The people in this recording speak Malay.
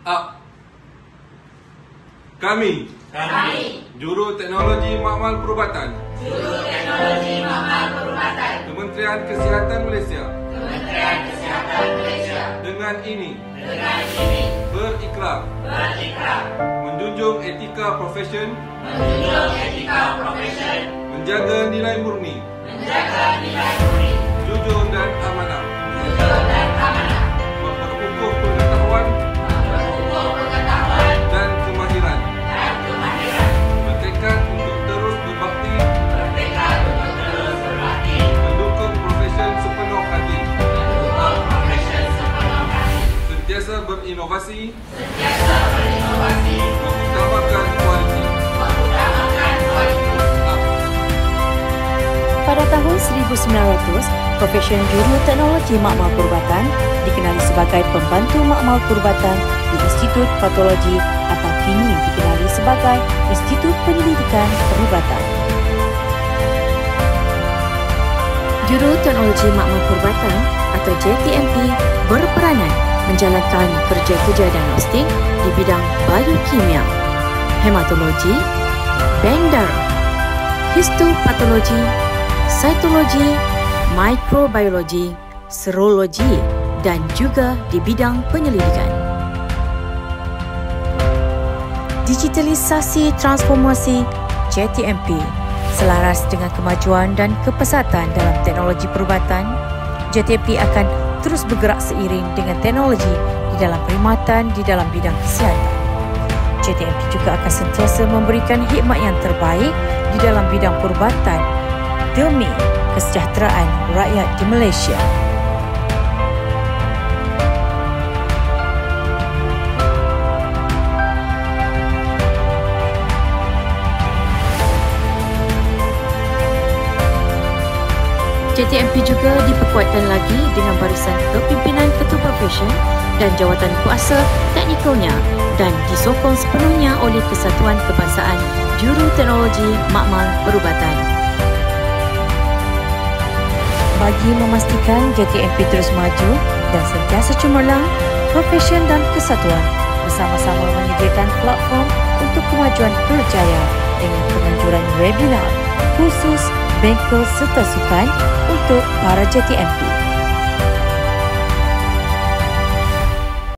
Up. Kami Juru Teknologi Makmal Perubatan Kementerian Kesihatan Malaysia dengan ini berikrar menjunjung etika profesion, menjaga nilai murni, jujur dan amanah, memperukuh pengetahuan dan kemahiran, bertekad untuk terus berbakti, mendukung profesion sepenuh hati, sentiasa berinovasi, mengutamakan kualiti. Pada tahun 1900, profesion Juru Teknologi Makmal Perubatan dikenali sebagai pembantu makmal perubatan di Institut Patologi atau kini dikenali sebagai Institut Penyelidikan Perubatan. Juru Teknologi Makmal Perubatan atau JTMP berperanan menjalankan kerja-kerja diagnostik di bidang biokimia, hematologi, bank darah, histopatologi, cytologi, mikrobiologi, serologi dan juga di bidang penyelidikan. Digitalisasi transformasi JTMP selaras dengan kemajuan dan kepesatan dalam teknologi perubatan. JTMP akan terus bergerak seiring dengan teknologi di dalam perkhidmatan di dalam bidang kesihatan. JTMP juga akan sentiasa memberikan khidmat yang terbaik di dalam bidang perubatan demi kesejahteraan rakyat di Malaysia. JTMP juga diperkuatkan lagi dengan barisan kepimpinan ketua profesion dan jawatan kuasa teknikalnya dan disokong sepenuhnya oleh Kesatuan Kebangsaan Juru Teknologi Makmal Perubatan. Bagi memastikan JTMP terus maju dan sentiasa cemerlang, profesion dan kesatuan bersama-sama menyediakan platform untuk kemajuan kerjaya dengan penganjuran webinar khusus bengkel serta sukan untuk para JTMP.